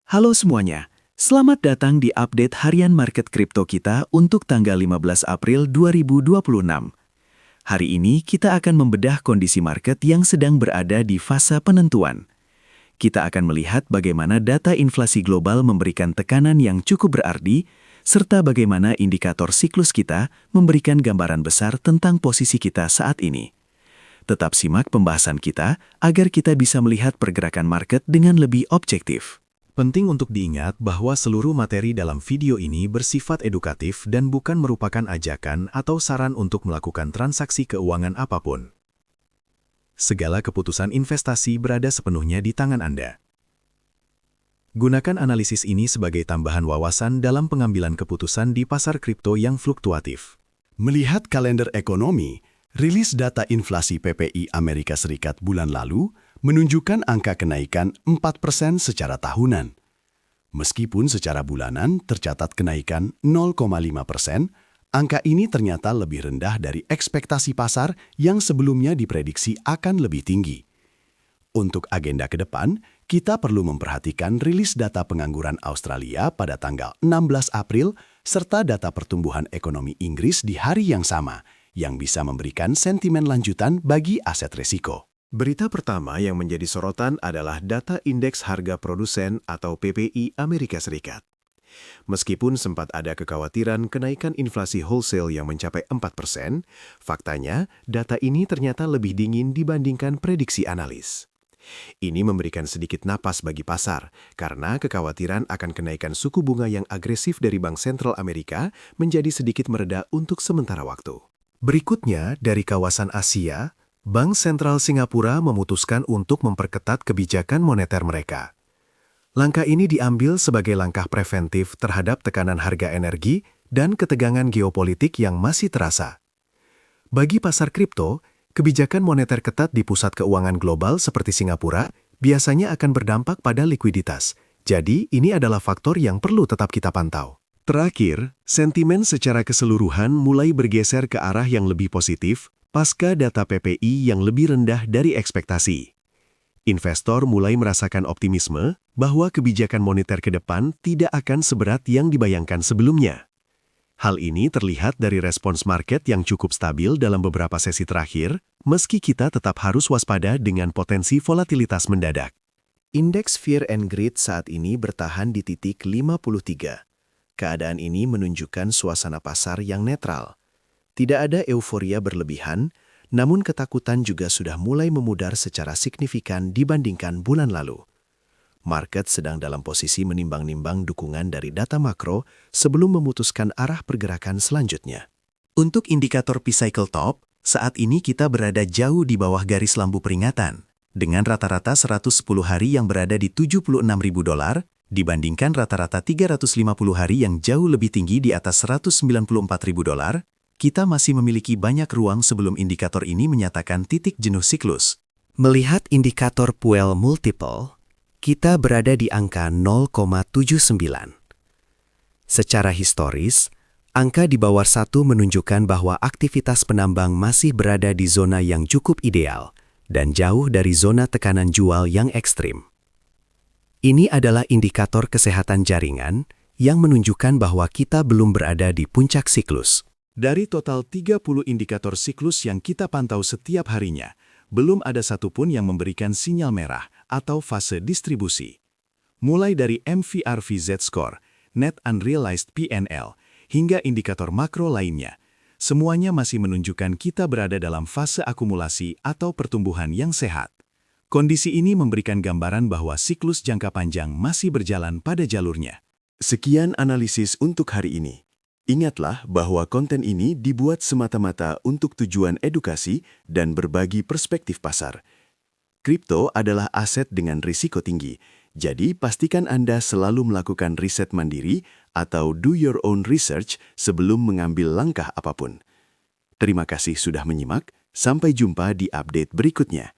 Halo semuanya, selamat datang di update harian market kripto kita untuk tanggal 15 April 2026. Hari ini kita akan membedah kondisi market yang sedang berada di fase penentuan. Kita akan melihat bagaimana data inflasi global memberikan tekanan yang cukup berarti, serta bagaimana indikator siklus kita memberikan gambaran besar tentang posisi kita saat ini. Tetap simak pembahasan kita agar kita bisa melihat pergerakan market dengan lebih objektif. Penting untuk diingat bahwa seluruh materi dalam video ini bersifat edukatif dan bukan merupakan ajakan atau saran untuk melakukan transaksi keuangan apapun. Segala keputusan investasi berada sepenuhnya di tangan Anda. Gunakan analisis ini sebagai tambahan wawasan dalam pengambilan keputusan di pasar kripto yang fluktuatif. Melihat kalender ekonomi, rilis data inflasi PPI Amerika Serikat bulan lalu menunjukkan angka kenaikan 4% secara tahunan. Meskipun secara bulanan tercatat kenaikan 0,5%, angka ini ternyata lebih rendah dari ekspektasi pasar yang sebelumnya diprediksi akan lebih tinggi. Untuk agenda ke depan, kita perlu memperhatikan rilis data pengangguran Australia pada tanggal 16 April serta data pertumbuhan ekonomi Inggris di hari yang sama, yang bisa memberikan sentimen lanjutan bagi aset risiko. Berita pertama yang menjadi sorotan adalah data Indeks Harga Produsen atau PPI Amerika Serikat. Meskipun sempat ada kekhawatiran kenaikan inflasi wholesale yang mencapai 4%, faktanya data ini ternyata lebih dingin dibandingkan prediksi analis. Ini memberikan sedikit napas bagi pasar, karena kekhawatiran akan kenaikan suku bunga yang agresif dari Bank Sentral Amerika menjadi sedikit mereda untuk sementara waktu. Berikutnya, dari kawasan Asia, Bank Sentral Singapura memutuskan untuk memperketat kebijakan moneter mereka. Langkah ini diambil sebagai langkah preventif terhadap tekanan harga energi dan ketegangan geopolitik yang masih terasa. Bagi pasar kripto, kebijakan moneter ketat di pusat keuangan global seperti Singapura biasanya akan berdampak pada likuiditas. Jadi, ini adalah faktor yang perlu tetap kita pantau. Terakhir, sentimen secara keseluruhan mulai bergeser ke arah yang lebih positif pasca data PPI yang lebih rendah dari ekspektasi. Investor mulai merasakan optimisme bahwa kebijakan moneter ke depan tidak akan seberat yang dibayangkan sebelumnya. Hal ini terlihat dari respons market yang cukup stabil dalam beberapa sesi terakhir, meski kita tetap harus waspada dengan potensi volatilitas mendadak. Indeks Fear and Greed saat ini bertahan di titik 53. Keadaan ini menunjukkan suasana pasar yang netral. Tidak ada euforia berlebihan, namun ketakutan juga sudah mulai memudar secara signifikan dibandingkan bulan lalu. Market sedang dalam posisi menimbang-nimbang dukungan dari data makro sebelum memutuskan arah pergerakan selanjutnya. Untuk indikator P-Cycle Top, saat ini kita berada jauh di bawah garis lampu peringatan, dengan rata-rata 110 hari yang berada di $76.000, dibandingkan rata-rata 350 hari yang jauh lebih tinggi di atas $194.000, kita masih memiliki banyak ruang sebelum indikator ini menyatakan titik jenuh siklus. Melihat indikator Puel Multiple, kita berada di angka 0,79. Secara historis, angka di bawah 1 menunjukkan bahwa aktivitas penambang masih berada di zona yang cukup ideal dan jauh dari zona tekanan jual yang ekstrim. Ini adalah indikator kesehatan jaringan yang menunjukkan bahwa kita belum berada di puncak siklus. Dari total 30 indikator siklus yang kita pantau setiap harinya, belum ada satupun yang memberikan sinyal merah atau fase distribusi. Mulai dari MVRV Z-Score, Net Unrealized PNL, hingga indikator makro lainnya, semuanya masih menunjukkan kita berada dalam fase akumulasi atau pertumbuhan yang sehat. Kondisi ini memberikan gambaran bahwa siklus jangka panjang masih berjalan pada jalurnya. Sekian analisis untuk hari ini. Ingatlah bahwa konten ini dibuat semata-mata untuk tujuan edukasi dan berbagi perspektif pasar. Kripto adalah aset dengan risiko tinggi, jadi pastikan Anda selalu melakukan riset mandiri atau do your own research sebelum mengambil langkah apapun. Terima kasih sudah menyimak, sampai jumpa di update berikutnya.